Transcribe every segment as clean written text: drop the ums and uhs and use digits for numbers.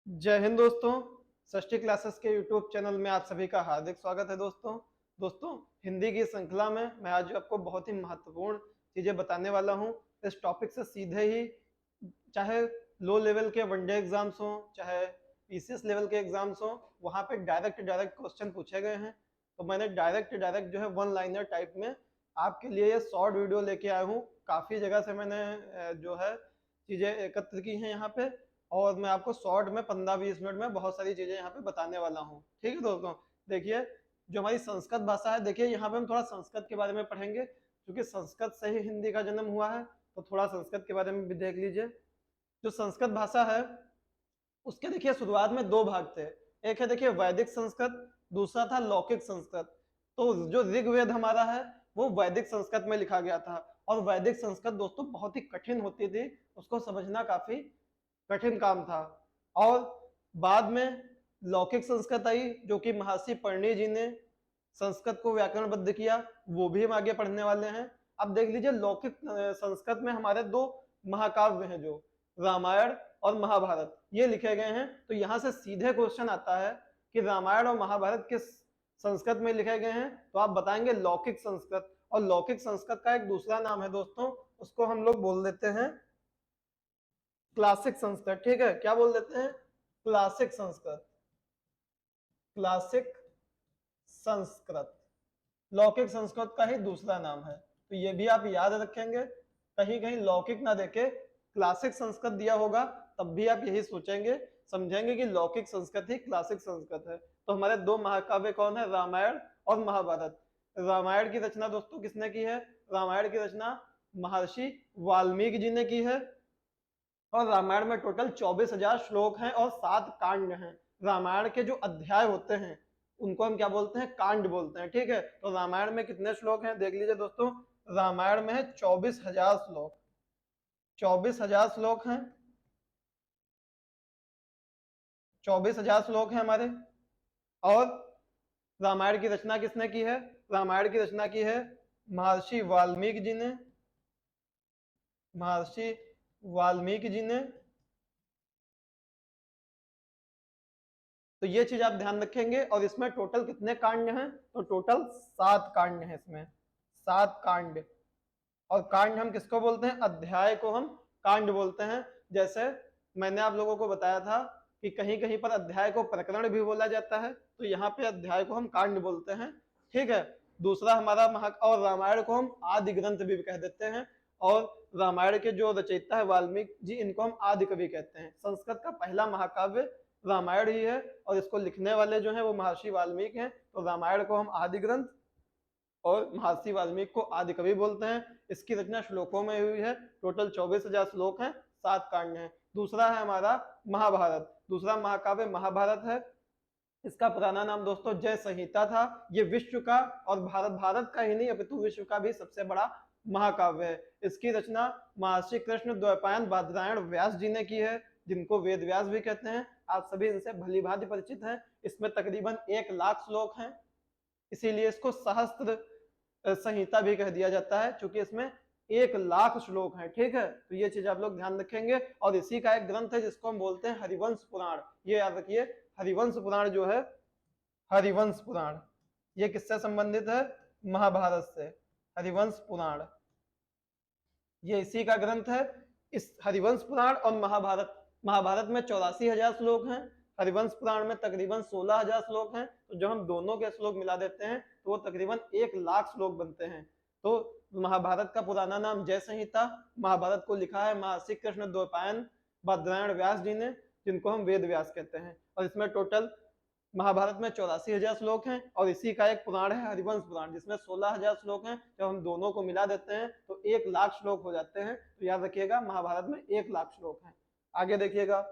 जय हिंद दोस्तों। षष्ठी क्लासेस के यूट्यूब चैनल में आप सभी का हार्दिक स्वागत है। दोस्तों हिंदी की श्रृंखला में मैं आज आपको बहुत ही महत्वपूर्ण चीजें बताने वाला हूं। इस टॉपिक से सीधे ही चाहे लो लेवल के वनडे एग्जाम्स हो, चाहे पीसीएस लेवल के एग्जाम्स हो, वहां पे डायरेक्ट क्वेश्चन पूछे गए हैं। तो मैंने डायरेक्ट जो है वन लाइनर टाइप में आपके लिए ये शॉर्ट वीडियो लेके आया हूँ। काफी जगह से मैंने जो है चीजें एकत्र की हैं यहाँ पे, और मैं आपको शॉर्ट में 15-20 मिनट में बहुत सारी चीजें यहाँ पे बताने वाला हूँ। ठीक है दोस्तों, देखिए जो हमारी संस्कृत भाषा है, देखिए यहाँ पे हम थोड़ा संस्कृत के बारे में पढ़ेंगे, क्योंकि संस्कृत से ही हिंदी का जन्म हुआ है। तो थोड़ा संस्कृत के बारे में भी देख लीजिए। जो संस्कृत भाषा है उसके देखिए शुरुआत में दो भाग थे। एक है देखिए वैदिक संस्कृत, दूसरा था लौकिक संस्कृत। तो जो ऋग्वेद हमारा है वो वैदिक संस्कृत में लिखा गया था, और वैदिक संस्कृत दोस्तों बहुत ही कठिन होती थी, उसको समझना काफी कठिन काम था। और बाद में लौकिक संस्कृत आई, जो कि महर्षि परणि जी ने संस्कृत को व्याकरणबद्ध किया, वो भी हम आगे पढ़ने वाले हैं। अब देख लीजिए लौकिक संस्कृत में हमारे दो महाकाव्य हैं, जो रामायण और महाभारत, ये लिखे गए हैं। तो यहाँ से सीधे क्वेश्चन आता है कि रामायण और महाभारत किस संस्कृत में लिखे गए हैं, तो आप बताएंगे लौकिक संस्कृत। और लौकिक संस्कृत का एक दूसरा नाम है दोस्तों, उसको हम लोग बोल देते हैं क्लासिक संस्कृत। ठीक है, क्या बोल देते हैं? क्लासिक संस्कृत। क्लासिक संस्कृत लौकिक संस्कृत का ही दूसरा नाम है। तो ये भी आप याद रखेंगे, कहीं कहीं लौकिक ना देके क्लासिक संस्कृत दिया होगा, तब भी आप यही सोचेंगे, समझेंगे कि लौकिक संस्कृत ही क्लासिक संस्कृत है। तो हमारे दो महाकाव्य कौन है? रामायण और महाभारत। रामायण की रचना दोस्तों किसने की है? रामायण की रचना महर्षि वाल्मीकि जी ने की है। और रामायण में टोटल 24,000 श्लोक हैं और 7 कांड हैं। रामायण के जो अध्याय होते हैं उनको हम क्या बोलते हैं? कांड बोलते हैं। ठीक है, तो रामायण में कितने श्लोक हैं देख लीजिए दोस्तों। रामायण में है 24,000 श्लोक। 24,000 श्लोक हैं, 24,000 श्लोक हैं हमारे। और रामायण की रचना किसने की है? रामायण की रचना की है महर्षि वाल्मीकि जी ने। महर्षि वाल्मीकि जी ने। तो ये चीज आप ध्यान रखेंगे। और इसमें टोटल कितने कांड हैं? तो टोटल 7 कांड हैं इसमें, 7 कांड। और कांड हम किसको बोलते हैं? अध्याय को हम कांड बोलते हैं। जैसे मैंने आप लोगों को बताया था कि कहीं कहीं पर अध्याय को प्रकरण भी बोला जाता है, तो यहाँ पे अध्याय को हम कांड बोलते हैं। ठीक है, दूसरा हमारा और रामायण को हम आदि ग्रंथ भी कह देते हैं। और रामायण के जो रचयिता है वाल्मीकि जी, इनको हम आदि कवि कहते हैं। संस्कृत का पहला महाकाव्य रामायण ही है, और इसको लिखने वाले जो हैं वो महर्षि वाल्मीकि हैं। तो रामायण को हम आदि ग्रंथ और महर्षि वाल्मीकि को आदि कवि बोलते हैं। इसकी रचना श्लोकों में हुई है। टोटल 24,000 श्लोक हैं, 7 कांड हैं। दूसरा है हमारा महाभारत। दूसरा महाकाव्य महाभारत है। इसका पुराना नाम दोस्तों जय संहिता था। ये विश्व का और भारत का ही नहीं अपितु विश्व का भी सबसे बड़ा महाकाव्य है। इसकी रचना महर्षि कृष्ण द्वैपायन बादरायण व्यास जी ने की है, जिनको वेद व्यास भी कहते हैं। आप सभी इनसे भली भांति परिचित हैं। इसमें तकरीबन 1,00,000 श्लोक हैं, इसीलिए इसको सहस्त्र संहिता भी कह दिया जाता है, क्योंकि इसमें 1,00,000 श्लोक हैं। ठीक है, तो ये चीज आप लोग ध्यान रखेंगे। और इसी का एक ग्रंथ है जिसको हम बोलते हैं हरिवंश पुराण। ये याद रखिए, हरिवंश पुराण जो है, हरिवंश पुराण, ये किससे संबंधित है? महाभारत से। हरिवंश पुराण ये इसी का ग्रंथ है। इस हरिवंश पुराण और महाभारत, महाभारत में 84,000 श्लोक हैं, हरिवंश पुराण में तकरीबन 16,000 श्लोक हैं। तो जब हम दोनों के श्लोक मिला देते हैं तो वो तकरीबन 1,00,000 श्लोक बनते हैं। तो महाभारत का पुराना नाम जय संहिता। महाभारत को लिखा है महर्षि कृष्ण द्वैपायन बादरायण व्यास जी ने, जिनको हम वेद व्यास कहते हैं। और इसमें टोटल महाभारत में 84,000 श्लोक हैं, और इसी का एक पुराण है हरिवंश पुराण, जिसमें 16,000 श्लोक हैं। जब हम दोनों को मिला देते हैं तो 1,00,000 श्लोक हो जाते हैं। तो याद रखिएगा, महाभारत में 1,00,000 श्लोक हैं। आगे देखिएगा,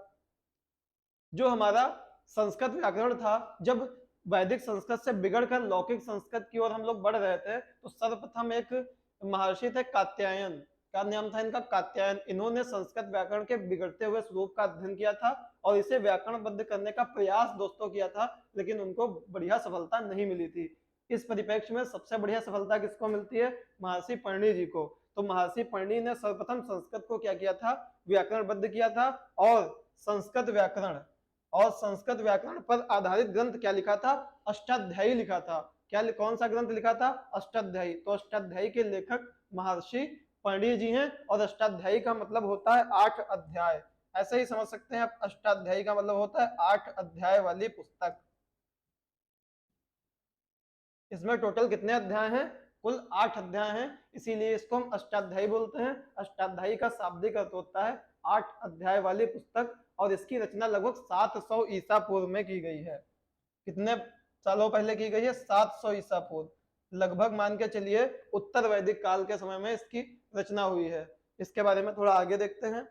जो हमारा संस्कृत व्याकरण था, जब वैदिक संस्कृत से बिगड़कर लौकिक संस्कृत की ओर हम लोग बढ़ रहे थे, तो सर्वप्रथम एक महर्षि थे कात्यायन। क्या नाम था इनका? कात्यायन। इन्होंने संस्कृत व्याकरण के बिगड़ते हुए स्वरूप का अध्ययन किया था और इसे व्याकरणबद्ध करने का प्रयास दोस्तों किया था, लेकिन उनको बढ़िया सफलता नहीं मिली थी। इस परिप्रेक्ष्य में सबसे बढ़िया सफलता किसको मिलती है? महर्षि परणि जी को। तो महर्षि परणि ने सर्वप्रथम संस्कृत को क्या किया था? व्याकरणबद्ध किया था। और संस्कृत व्याकरण और संस्कृत व्याकरण पर आधारित ग्रंथ क्या लिखा था? अष्टाध्यायी लिखा था। क्या कौन सा ग्रंथ लिखा था? अष्टाध्यायी। तो अष्टाध्यायी के लेखक महर्षि पंडित जी हैं और अष्टाध्यायी का मतलब होता है 8 अध्याय। ऐसे ही समझ सकते हैं आप, अष्टाध्यायी का मतलब होता है 8 अध्याय वाली पुस्तक। इसमें टोटल कितने अध्याय हैं? कुल 8 अध्याय हैं, इसीलिए इसको हम अष्टाध्यायी बोलते हैं। अष्टाध्यायी का शाब्दिक अर्थ होता है 8 अध्याय वाली पुस्तक, और इसकी रचना लगभग 700 ईसा पूर्व में की गई है। कितने सालों पहले की गई है? 700 ईसा पूर्व। लगभग मान के चलिए उत्तर वैदिक काल के समय में इसकी रचना हुई है। इसके बारे में थोड़ा आगे देखते हैं।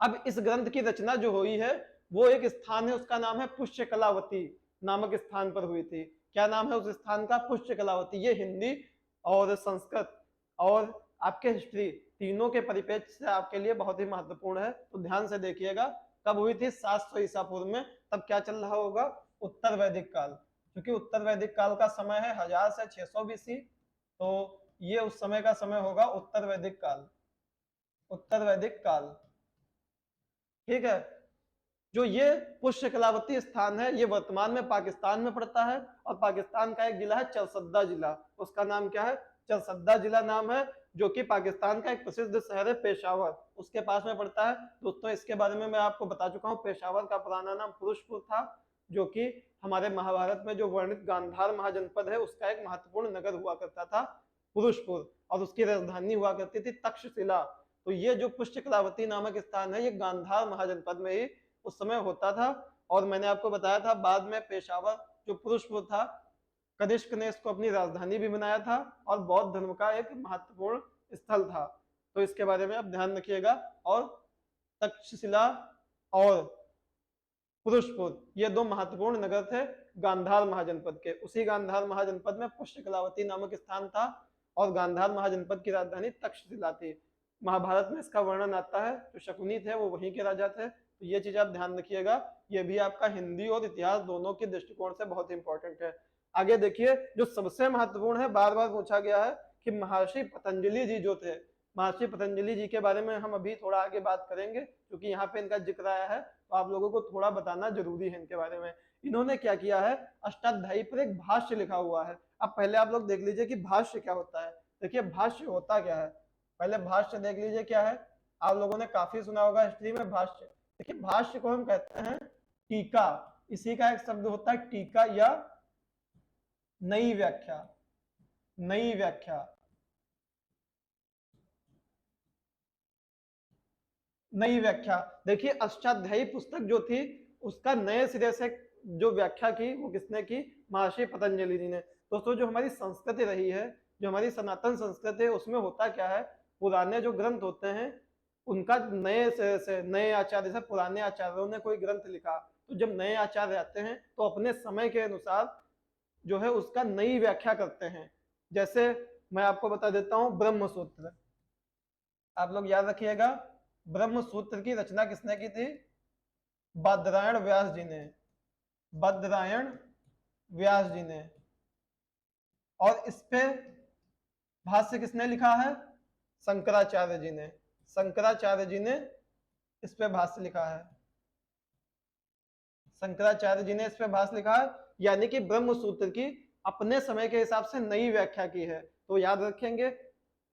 अब इस ग्रंथ की रचना जो हुई है वो एक स्थान है, उसका नाम है पुष्य कलावती नामक स्थान पर हुई थी। क्या नाम है उस स्थान का? पुष्य कलावती। ये हिंदी और संस्कृत और आपके हिस्ट्री तीनों के परिप्रेक्ष्य से आपके लिए बहुत ही महत्वपूर्ण है, तो ध्यान से देखिएगा। कब हुई थी? 700 ईसा पूर्व में। तब क्या चल रहा होगा? उत्तर वैदिक काल। क्योंकि उत्तर वैदिक काल का समय है 1000 से 600 बीसी, तो ये उस समय का समय होगा उत्तर वैदिक काल। उत्तर वैदिक काल, ठीक है। जो ये पुष्य कलावती स्थान है ये वर्तमान में पाकिस्तान में पड़ता है, और पाकिस्तान का एक जिला है चरसद्दा जिला। उसका नाम क्या है? चरसद्दा जिला नाम है, जो कि पाकिस्तान का एक प्रसिद्ध शहर है पेशावर, उसके पास में पड़ता है। दोस्तों इसके बारे में मैं आपको बता चुका हूँ, पेशावर का पुराना नाम पुरुषपुर था, जो कि हमारे महाभारत में जो वर्णित गांधार महाजनपद है उसका एक महत्वपूर्ण नगर हुआ करता था पुरुषपुर, और उसकी राजधानी हुआ करती थी तक्षशिला। तो ये जो पुष्य कलावती नामक स्थान है ये गांधार महाजनपद में ही उस समय होता था। और मैंने आपको बताया था बाद में पेशावर जो पुरुषपुर था, कनिष्क ने इसको अपनी राजधानी भी बनाया था और बौद्ध धर्म का एक महत्वपूर्ण स्थल था। तो इसके बारे में आप ध्यान रखिएगा। और तक्षशिला और पुरुषपुर ये दो महत्वपूर्ण नगर थे गांधार महाजनपद के। उसी गांधार महाजनपद में पुष्य कलावती नामक स्थान था, और गांधार महाजनपद की राजधानी तक्षशिला थी। महाभारत में इसका वर्णन आता है, जो शकुनी थे वो वहीं के राजा थे। तो ये चीज आप ध्यान रखिएगा, ये भी आपका हिंदी और इतिहास दोनों के दृष्टिकोण से बहुत इंपॉर्टेंट है। आगे देखिए, जो सबसे महत्वपूर्ण है, बार बार पूछा गया है कि महर्षि पतंजलि जी जो थे, महर्षि पतंजलि जी के बारे में हम अभी थोड़ा आगे बात करेंगे, क्योंकि यहाँ पे इनका जिक्र आया है तो आप लोगों को थोड़ा बताना जरूरी है इनके बारे में। इन्होंने क्या किया है? अष्टाध्यायी पर एक भाष्य लिखा हुआ है। अब पहले आप लोग देख लीजिए कि भाष्य क्या होता है। देखिए भाष्य होता क्या है, पहले भाष्य देख लीजिए क्या है। आप लोगों ने काफी सुना होगा हिस्ट्री में भाष्य। देखिए भाष्य को हम कहते हैं टीका, इसी का एक शब्द होता है टीका या नई व्याख्या। नई व्याख्या, नई व्याख्या। देखिए अष्टाध्यायी पुस्तक जो थी उसका नए सिरे से जो व्याख्या की वो किसने की? महर्षि पतंजलि जी ने। दोस्तों जो हमारी संस्कृति रही है, जो हमारी सनातन संस्कृति है, उसमें होता क्या है, पुराने जो ग्रंथ होते हैं उनका नए सिरे से, नए आचार्य से, पुराने आचार्यों ने कोई ग्रंथ लिखा, तो जब नए आचार्य आते हैं तो अपने समय के अनुसार जो है उसका नई व्याख्या करते हैं। जैसे मैं आपको बता देता हूँ ब्रह्म सूत्र, आप लोग याद रखिएगा। ब्रह्म सूत्र की रचना किसने की थी? बादरायण व्यास जी ने। बादरायण व्यास जी ने। और इस पे भाष्य किसने लिखा है? शंकराचार्य जी ने। शंकराचार्य जी ने इस पे भाष्य लिखा है। शंकराचार्य जी ने इस पे भाष्य लिखा है, यानी कि ब्रह्म सूत्र की अपने समय के हिसाब से नई व्याख्या की है। तो याद रखेंगे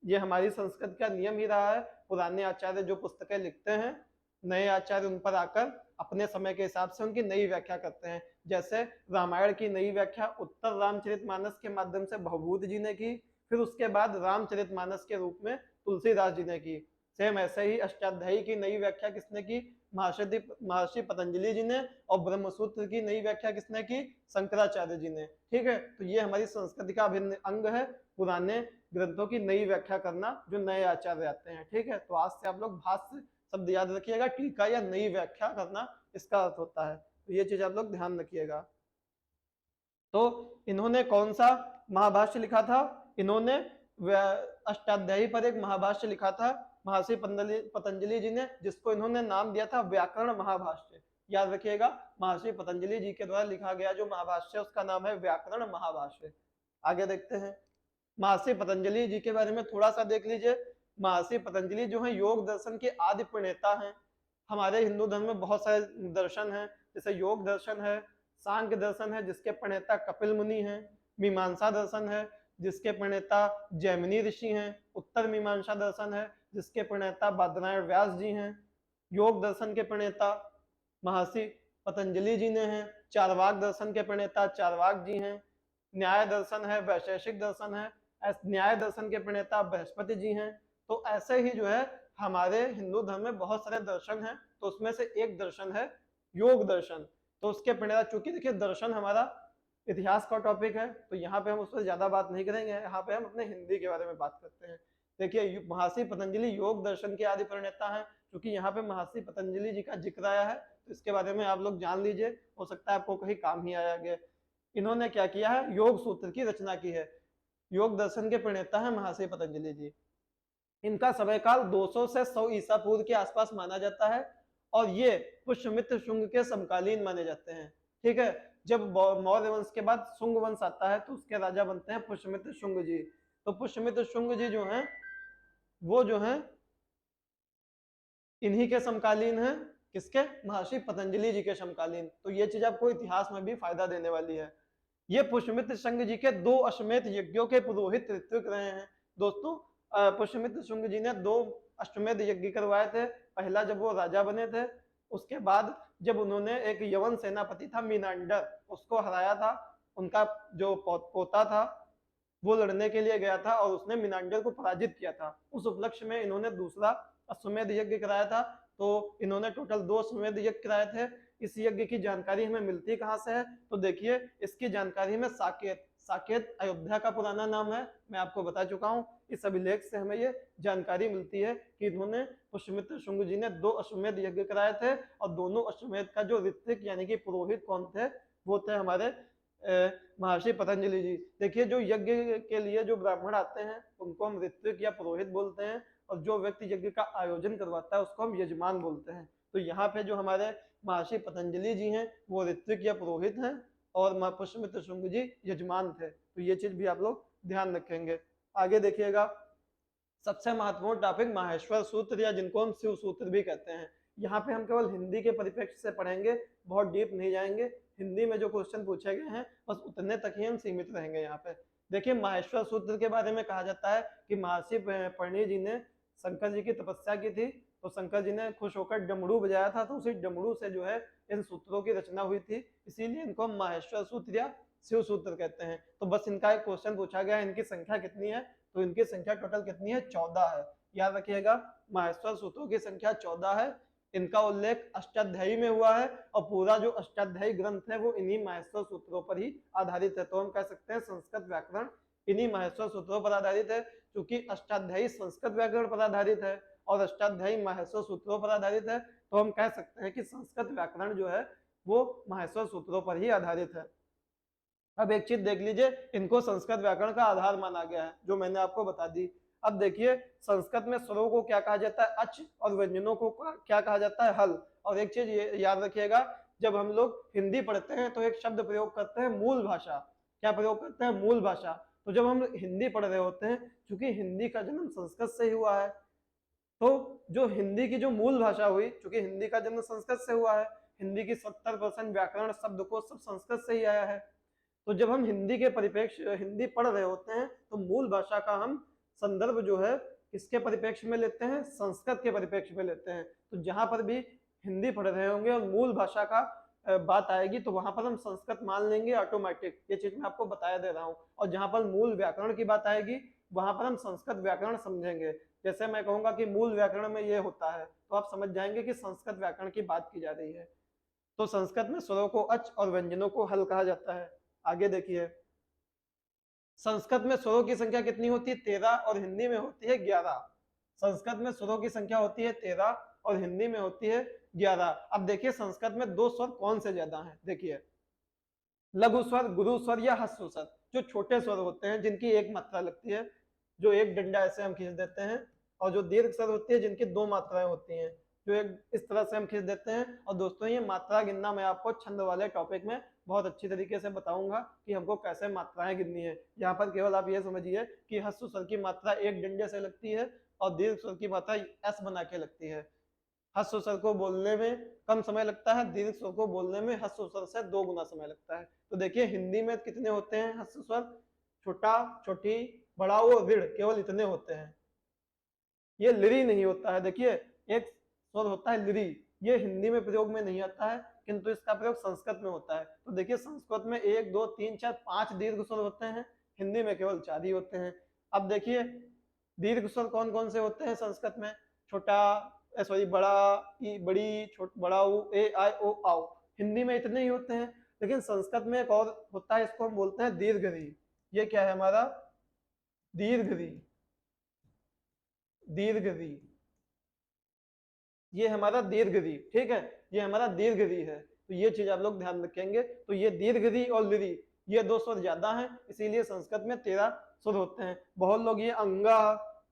ये हमारी संस्कृत का नियम ही रहा है, पुराने आचार्य जो पुस्तकें लिखते हैं नए आचार्य उन पर आकर अपने समय के हिसाब से उनकी नई व्याख्या करते हैं। जैसे रामायण की नई व्याख्या उत्तर रामचरितमानस के माध्यम से भवभूत जी ने की, फिर उसके बाद रामचरितमानस के रूप में तुलसीदास जी ने की। सेम ऐसे ही अष्टाध्यायी की नई व्याख्या किसने की? महर्षि पतंजलि जी ने। और ब्रह्मसूत्र की नई व्याख्या किसने की? शंकराचार्य जी ने। ठीक है, तो ये हमारी संस्कृति का अभिन्न अंग है, पुराने ग्रंथों की नई व्याख्या करना जो नए आचार्य आते हैं। ठीक है, तो आज से आप लोग भाष्य शब्द याद रखिएगा, टीका या नई व्याख्या करना इसका अर्थ होता है। तो ये चीज आप लोग ध्यान रखिएगा। तो इन्होंने कौन सा महाभाष्य लिखा था? इन्होंने अष्टाध्यायी पर एक महाभाष्य लिखा था महर्षि पतंजलि जी ने, जिसको इन्होंने नाम दिया था व्याकरण महाभाष्य। याद रखिएगा, महर्षि पतंजलि जी के द्वारा लिखा गया जो महाभाष्य उसका नाम है व्याकरण महाभाष्य। आगे देखते हैं, महर्षि पतंजलि जी के बारे में थोड़ा सा देख लीजिए। महर्षि पतंजलि जो है योग दर्शन के आदि प्रणेता हैं। हमारे हिंदू धर्म में बहुत सारे दर्शन हैं, जैसे योग दर्शन है, सांख्य दर्शन है जिसके प्रणेता कपिल मुनि हैं, मीमांसा दर्शन है जिसके प्रणेता जैमिनी ऋषि हैं, उत्तर मीमांसा दर्शन है जिसके प्रणेता बादरायण व्यास जी हैं, योग दर्शन के प्रणेता महर्षि पतंजलि जी ने हैं, चारवाक दर्शन के प्रणेता चारवाक जी हैं, न्याय दर्शन है, वैशेषिक दर्शन है, न्याय दर्शन के प्रणेता बृहस्पति जी हैं। तो ऐसे ही जो है हमारे हिंदू धर्म में बहुत सारे दर्शन हैं, तो उसमें से एक दर्शन है योग दर्शन। तो उसके प्रणेता, चूंकि देखिए दर्शन हमारा इतिहास का टॉपिक है तो यहाँ पे हम उस पर ज्यादा बात नहीं करेंगे, यहाँ पे हम अपने हिंदी के बारे में बात करते हैं। देखिए महर्षि पतंजलि योग दर्शन के आदि प्रणेता हैं, क्योंकि यहाँ पे महर्षि पतंजलि जी का जिक्र आया है तो इसके बारे में आप लोग जान लीजिए, हो सकता है आपको कहीं काम ही आया आगे। इन्होंने क्या किया है, योग सूत्र की रचना की है। योग दर्शन के प्रणेता है महर्षि पतंजलि जी। इनका समयकाल 200 से 100 ईसा पूर्व के आसपास माना जाता है और ये पुष्यमित्र शुंग के समकालीन माने जाते हैं। ठीक है, जब मौर्य वंश के बाद शुंग वंश आता है तो उसके राजा बनते हैं पुष्यमित्र शुंग जी। तो पुष्यमित्र शुंग जी जो हैं वो जो हैं इन्हीं के समकालीन हैं, किसके, महर्षि पतंजलि जी के समकालीन। तो ये चीज आपको इतिहास में भी फायदा देने वाली है। ये पुष्यमित्र शुंग जी के 2 अश्वमेध यज्ञों के पुरोहित ऋत्विक रहे हैं। दोस्तों पुष्यमित्र शुंग जी ने 2 अश्वमेध यज्ञ करवाए थे। पहला जब वो राजा बने थे, उसके बाद जब उन्होंने एक यवन सेनापति था मीनांडर, उसको हराया था। उनका जो पोता था वो लड़ने के लिए गया था और उसने मीनांडर को पराजित किया था। उस उपलक्ष्य में इन्होंने दूसरा अश्वमेध यज्ञ कराया था। तो इन्होंने टोटल 2 अश्वमेध यज्ञ कराए थे। इस यज्ञ की जानकारी हमें मिलती कहाँ से है, तो देखिए इसकी जानकारी में साकेत, साकेत अयोध्या का पुराना नाम है, मैं आपको बता चुका हूँ। इस अभिलेख से हमें ये जानकारी मिलती है कि इन्होंने पुष्यमित्र शुंग जी ने 2 अश्वमेध यज्ञ कराए थे और दोनों अश्वमेध का जो ऋत्विक यानी कि पुरोहित कौन थे, वो थे हमारे महर्षि पतंजलि जी। देखिए जो यज्ञ के लिए जो ब्राह्मण आते हैं उनको हम ऋत्विक या पुरोहित बोलते हैं और जो व्यक्ति यज्ञ का आयोजन करवाता है उसको हम यजमान बोलते हैं। तो यहाँ पे जो हमारे महर्षि पतंजलि जी हैं वो ऋत्विक या पुरोहित हैं और पुष्यमित्र शुंग जी यजमान थे। तो ये चीज भी आप लोग ध्यान रखेंगे। आगे देखिएगा, सबसे महत्वपूर्ण टॉपिक माहेश्वर सूत्र या जिनको हम शिव सूत्र भी कहते हैं। यहाँ पे हम केवल हिंदी के परिप्रेक्ष्य से पढ़ेंगे, बहुत डीप नहीं जाएंगे। हिंदी में जो क्वेश्चन पूछे गए हैं बस उतने तक ही हम सीमित रहेंगे। यहाँ पे देखिए माहेश्वर सूत्र के बारे में कहा जाता है कि महर्षि परणि जी ने शंकर जी की तपस्या की थी, तो शंकर जी ने खुश होकर डमरू बजाया था, तो उसी डमरू से जो है इन सूत्रों की रचना हुई थी, इसीलिए इनको हम माहेश्वर सूत्र या शिव सूत्र कहते हैं। तो बस इनका एक क्वेश्चन पूछा गया, इनकी संख्या कितनी है, तो इनकी संख्या टोटल कितनी है, 14 है। याद रखिएगा माहेश्वर सूत्रों की संख्या 14 है। इनका उल्लेख अष्टाध्यायी में हुआ है और पूरा जो अष्टाध्यायी ग्रंथ है वो इन्हीं माहेश्वर सूत्रों पर ही आधारित है। तो हम कह सकते हैं संस्कृत व्याकरण इन्हीं माहेश्वर सूत्रों पर आधारित है, क्योंकि अष्टाध्यायी संस्कृत व्याकरण पर आधारित है और अष्टाध्यायी माहेश्वर सूत्रों पर आधारित है। तो हम कह सकते हैं कि संस्कृत व्याकरण जो है वो माहेश्वर सूत्रों पर ही आधारित है। अब एक चीज देख लीजिए, इनको संस्कृत व्याकरण का आधार माना गया है, जो मैंने आपको बता दी। अब देखिए संस्कृत में स्वरों को क्या कहा जाता है, अच, और व्यंजनों को क्या कहा जाता है, हल। और एक चीज ये याद रखिएगा, जब हम लोग हिंदी पढ़ते हैं तो एक शब्द प्रयोग करते हैं मूल भाषा। क्या प्रयोग करते हैं, मूल भाषा। तो जब हम हिंदी पढ़ रहे होते हैं, क्योंकि हिंदी का जन्म संस्कृत से ही हुआ है, तो जो हिंदी की जो मूल भाषा हुई, क्योंकि हिंदी का जन्म संस्कृत से हुआ है, हिंदी की 70% व्याकरण शब्द को सब संस्कृत से ही आया है। तो जब हम हिंदी के परिप्रेक्ष्य हिंदी पढ़ रहे होते हैं तो मूल भाषा का हम संदर्भ जो है किसके परिप्रेक्ष्य में लेते हैं, संस्कृत के परिप्रेक्ष्य में लेते हैं। तो जहां पर भी हिंदी पढ़ रहे होंगे और मूल भाषा का बात आएगी तो वहां पर हम संस्कृत मान लेंगे ऑटोमेटिक, ये चीज मैं आपको बताया दे रहा हूँ। और जहां पर मूल व्याकरण की बात आएगी वहां पर हम संस्कृत व्याकरण समझेंगे। जैसे मैं कहूंगा कि मूल व्याकरण में ये होता है तो आप समझ जाएंगे कि संस्कृत व्याकरण की बात की जा रही है। तो संस्कृत में स्वरों को अच और व्यंजनों को हल कहा जाता है। आगे देखिए, संस्कृत में स्वरों की संख्या कितनी होती है, 13, और हिंदी में होती है 11। संस्कृत में स्वरों की संख्या होती है 13 और हिंदी में होती है 11। अब देखिए संस्कृत में 2 स्वर कौन से ज्यादा हैं, देखिए लघु स्वर, गुरु स्वर या ह्रस्व स्वर। जो छोटे स्वर होते हैं जिनकी एक मात्रा लगती है, जो एक डंडा ऐसे हम खींच देते हैं, और जो दीर्घ स्वर होती है जिनकी 2 मात्राएं होती हैं, जो एक इस तरह से हम खींच देते हैं। और दोस्तों ये मात्रा गिनना मैं आपको छंद वाले टॉपिक में बहुत अच्छी तरीके से बताऊंगा कि हमको कैसे मात्राएं गिननी है। यहाँ पर केवल आप ये समझिए कि ह्रस्व स्वर की मात्रा एक डंडे से लगती है और दीर्घ स्वर की मात्रा एस बना के लगती है। ह्रस्व स्वर को बोलने में कम समय लगता है, दीर्घ स्वर को बोलने में ह्रस्व स्वर से 2 गुना समय लगता है। तो देखिए हिंदी में कितने होते हैं ह्रस्व स्वर, छोटा, छोटी, बड़ा वो ऋण, केवल इतने होते हैं। ये लिरी नहीं होता है, देखिए एक स्वर होता है लिरी, ये हिंदी में प्रयोग में नहीं आता है, किंतु इसका प्रयोग संस्कृत में होता है। तो देखिए संस्कृत में 1 2 3 4 5 दीर्घ स्वर होते हैं, हिंदी में केवल 4 ही होते हैं। अब देखिए दीर्घ स्वर कौन कौन से होते हैं संस्कृत में, छोटा, सॉरी बड़ा, ई बड़ी, बड़ा ऊ, ए आई ओ आओ, हिंदी में इतने ही होते हैं। लेकिन संस्कृत में एक और होता है, इसको हम बोलते हैं दीर्घ री। ये क्या है हमारा दीर्घ री, दीर्घ री, ये हमारा दीर्घ री, ठीक है, ये हमारा दीर्घ री है। तो ये चीज आप लोग ध्यान रखेंगे। तो ये दीर्घ री और लिरी, ये 2 स्वर ज्यादा हैं, इसीलिए संस्कृत में 13 स्वर होते हैं। बहुत लोग ये अंगा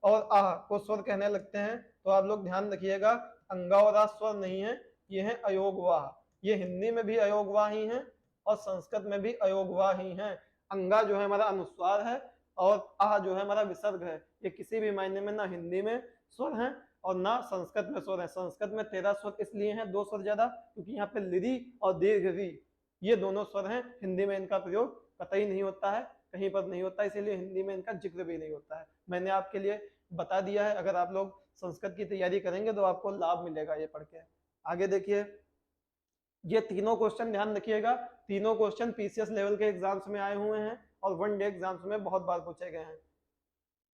और आ को स्वर कहने लगते हैं, तो आप लोग ध्यान रखिएगा, अंगा और आ स्वर नहीं है, ये है अयोगवाह। ये हिंदी में भी अयोगवाह ही है और संस्कृत में भी अयोगवाह ही है। अंगा जो है हमारा अनुस्वार है और आ जो है हमारा विसर्ग है। ये किसी भी मायने में ना हिंदी में स्वर है और ना संस्कृत में स्वर है। संस्कृत में 13 स्वर इसलिए हैं, 2 स्वर ज्यादा, क्योंकि यहाँ पे लिरी और दीर्घ री ये दोनों स्वर हैं। हिंदी में इनका प्रयोग कतई नहीं होता है, कहीं पर नहीं होता, इसीलिए हिंदी में इनका जिक्र भी नहीं होता है। मैंने आपके लिए बता दिया है, अगर आप लोग संस्कृत की तैयारी करेंगे तो आपको लाभ मिलेगा ये पढ़ के। आगे देखिए, ये तीनों क्वेश्चन ध्यान रखिएगा, तीनों क्वेश्चन पीसीएस लेवल के एग्जाम्स में आए हुए हैं और वन डे एग्जाम्स में बहुत बार पूछे गए हैं।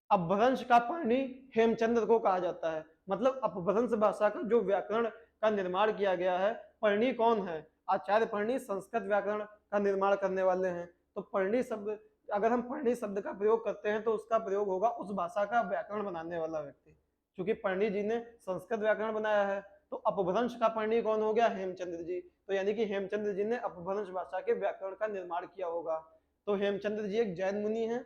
अपभ्रंश का पाणी हेमचंद्र को कहा जाता है, मतलब अपभ्रंश भाषा का जो व्याकरण का निर्माण किया गया है, पर्णी कौन है, आचार्य पर्णी संस्कृत व्याकरण का निर्माण करने वाले हैं। तो पर्णी शब्द, अगर हम पर्णी शब्द का प्रयोग करते हैं तो उसका प्रयोग होगा उस भाषा का व्याकरण बनाने वाला व्यक्ति, क्योंकि पर्णी जी ने संस्कृत व्याकरण बनाया है। तो अपभ्रंश का पर्णी कौन हो गया, हेमचंद्र जी। तो यानी कि हेमचंद्र जी ने अपभ्रंश भाषा के व्याकरण का निर्माण किया होगा। तो हेमचंद्र जी एक जैन मुनि है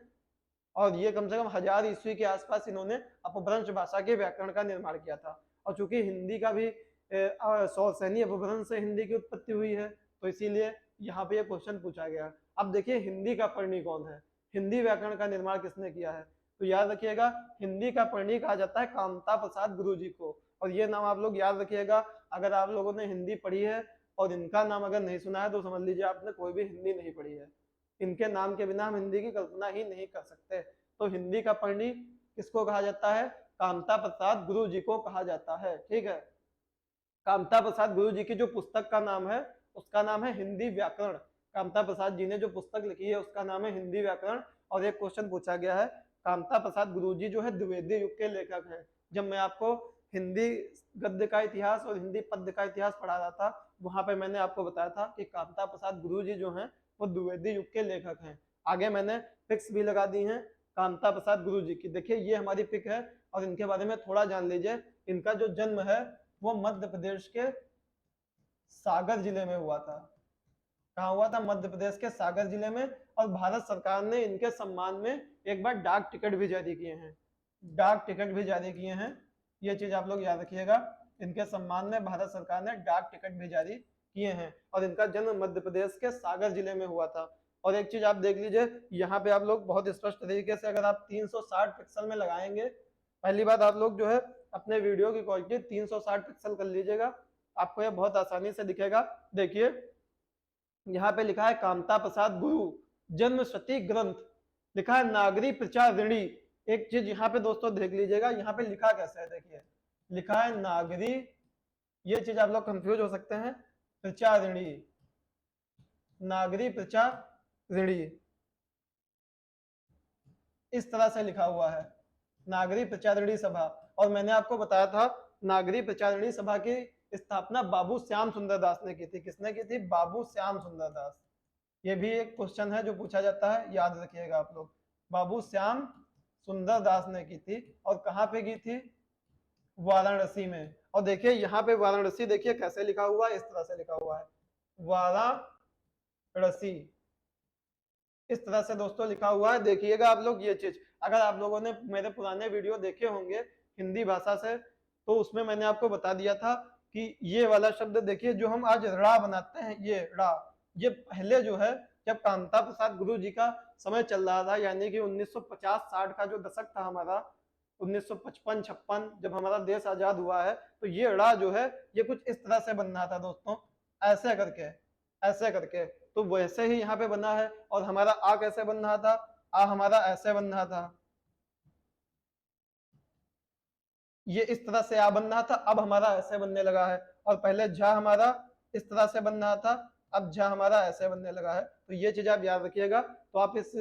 और ये कम से कम 1000 ईस्वी के आसपास इन्होंने अपभ्रंश भाषा के व्याकरण का निर्माण किया था। और चूंकि हिंदी का भी सौसैनी अपभ्रंश से हिंदी की उत्पत्ति हुई है, तो इसीलिए यहाँ पे ये क्वेश्चन पूछा गया। अब देखिए हिंदी का पर्णी कौन है, हिंदी व्याकरण का निर्माण किसने किया है। तो याद रखिएगा, हिंदी का पर्णी कहा जाता है कामता प्रसाद गुरु जी को। और ये नाम आप लोग याद रखिएगा, अगर आप लोगों ने हिंदी पढ़ी है और इनका नाम अगर नहीं सुना है तो समझ लीजिए आपने कोई भी हिंदी नहीं पढ़ी है। इनके नाम के बिना हम हिंदी की कल्पना ही नहीं कर सकते। तो हिंदी का पर्णी किसको कहा जाता है, कामता प्रसाद गुरु जी को कहा जाता है, ठीक है। कामता प्रसाद गुरु जी की जो पुस्तक का नाम है उसका नाम है हिंदी व्याकरण। कामता प्रसाद जी ने जो पुस्तक लिखी है उसका नाम है हिंदी व्याकरण। और एक क्वेश्चन पूछा गया है, कामता प्रसाद गुरु जी जो है द्विवेदी युग के लेखक हैं। जब मैं आपको हिंदी गद्य का इतिहास और हिंदी पद्य का इतिहास पढ़ा रहा था, वहां पे मैंने आपको बताया था कि कामता प्रसाद गुरु जी जो हैं वो द्विवेदी युग के लेखक हैं। आगे मैंने पिक्स भी लगा दी हैं कामता प्रसाद गुरु जी की, देखिए ये हमारी पिक है और इनके बारे में थोड़ा जान लीजिए। इनका जो जन्म है वो मध्य प्रदेश के सागर जिले में हुआ था। कहाँ हुआ था, मध्य प्रदेश के सागर जिले में। और भारत सरकार ने इनके सम्मान में एक बार डाक टिकट भी जारी किए हैं, डाक टिकट भी जारी किए हैं, ये चीज आप लोग याद रखिएगा। इनके सम्मान में भारत सरकार ने डाक टिकट भी जारी किए हैं और इनका जन्म मध्य प्रदेश के सागर जिले में हुआ था। और एक चीज आप देख लीजिए, यहाँ पे आप लोग बहुत स्पष्ट तरीके से अगर आप 360 पिक्सल में लगाएंगे, पहली बात आप लोग जो है अपने वीडियो की क्वालिटी 360 पिक्सल कर लीजिएगा, आपको यह बहुत आसानी से दिखेगा। देखिए यहाँ पे लिखा है कामता प्रसाद गुरु जन्म शती ग्रंथ, लिखा है नागरी प्रचारिणी। एक चीज यहाँ पे दोस्तों देख लीजिएगा, यहाँ पे लिखा कैसे है, देखिए लिखा है नागरी, ये चीज आप लोग कंफ्यूज हो सकते हैं, प्रचारिणी, नागरी प्रचारिणी, इस तरह से लिखा हुआ है नागरी प्रचारिणी सभा। और मैंने आपको बताया था नागरी प्रचारिणी सभा की स्थापना बाबू श्याम सुंदर दास ने की थी। किसने की थी, बाबू श्याम सुंदर दास। ये भी एक क्वेश्चन है जो पूछा जाता है, याद रखिएगा आप लोग। बाबू श्याम सुंदर दास ने की थी और कहाँ पे की थी, वाराणसी में। और देखिए यहाँ पे वाराणसी देखिए कैसे लिखा हुआ है, इस तरह से लिखा हुआ है वाराणसी, इस तरह से दोस्तों लिखा हुआ है। देखिएगा आप लोग ये चीज, अगर आप लोगों ने मेरे पुराने वीडियो देखे होंगे हिंदी भाषा से, तो उसमें मैंने आपको बता दिया था कि ये वाला शब्द देखिए जो हम आज रा बनाते हैं, ये रा, ये पहले जो है जब कामता प्रसाद गुरु जी का समय चल रहा था, यानी कि 1950-60 का जो दशक था हमारा, 1955-56 जब हमारा देश आजाद हुआ है, तो ये ड़ा जो है ये कुछ इस तरह से बन रहा था दोस्तों, ऐसे करके, ऐसे करके। तो वैसे ही यहाँ पे बना है। और हमारा आ कैसे बन रहा था, आ हमारा ऐसे बन रहा था, ये इस तरह से आ बन रहा था, अब हमारा ऐसे बनने लगा है। और पहले झा हमारा इस तरह से बन रहा था, अब झा हमारा ऐसे बनने लगा है। तो ये चीज आप याद रखिएगा। तो आप इस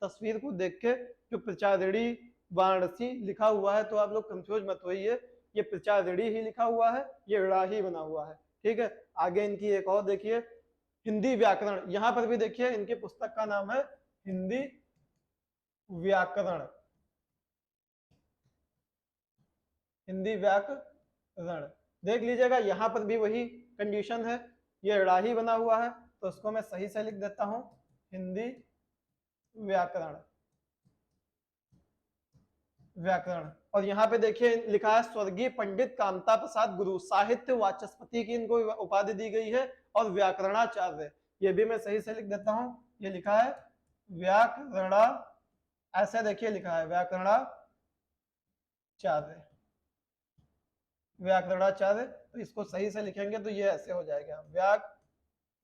तस्वीर को देख के जो प्रचारेणी वाराणसी लिखा हुआ है तो आप लोग कंफ्यूज मत होइए, ये प्रचारेणी ही लिखा हुआ है, ये ड़ा ही बना हुआ है। ठीक है, आगे इनकी एक और देखिए, हिंदी व्याकरण। यहाँ पर भी देखिए इनकी पुस्तक का नाम है हिंदी व्याकरण, हिंदी व्याकरण। देख लीजिएगा यहाँ पर भी वही कंडीशन है, ये ड़ा ही बना हुआ है, तो उसको मैं सही से लिख देता हूं, हिंदी व्याकरण, व्याकरण। और यहाँ पे देखिए लिखा है स्वर्गीय पंडित कामता प्रसाद गुरु, साहित्य वाचस्पति की इनको उपाधि दी गई है, और व्याकरणाचार्य, ये भी मैं सही से लिख देता हूं, ये लिखा है व्याकरणा, ऐसे देखिए लिखा है व्याकरणाचार्य, व्याकरणाचार्य। तो इसको सही से लिखेंगे तो ये ऐसे हो जाएगा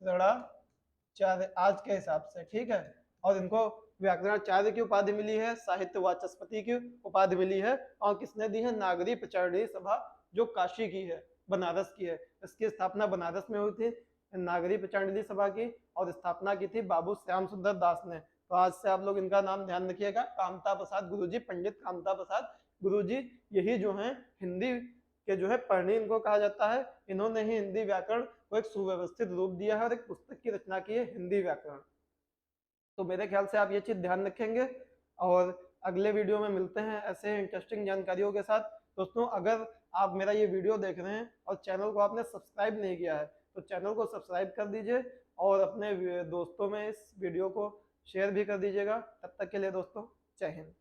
व्याकरणाचार्य आज के हिसाब से। ठीक है, और इनको व्याकरणाचार्य की उपाधि मिली है, साहित्य वाचस्पति की उपाधि मिली है, और किसने दी है, नागरी प्रचारणी सभा, जो काशी की है, बनारस की है। इसकी स्थापना बनारस में हुई थी, नागरी प्रचारणी सभा की, और स्थापना की थी बाबू श्याम सुंदर दास ने। तो आज से आप लोग इनका नाम ध्यान रखिएगा, कामता प्रसाद गुरुजी, पंडित कामता प्रसाद गुरुजी, यही जो है हिंदी के जो है पढ़नी इनको कहा जाता है। इन्होंने ही हिंदी व्याकरण को एक सुव्यवस्थित रूप दिया है और एक पुस्तक की रचना की है, हिंदी व्याकरण। तो मेरे ख्याल से आप ये चीज ध्यान रखेंगे, और अगले वीडियो में मिलते हैं ऐसे इंटरेस्टिंग जानकारियों के साथ। दोस्तों, अगर आप मेरा ये वीडियो देख रहे हैं और चैनल को आपने सब्सक्राइब नहीं किया है तो चैनल को सब्सक्राइब कर दीजिए, और अपने दोस्तों में इस वीडियो को शेयर भी कर दीजिएगा। तब तक के लिए दोस्तों, जय हिंद।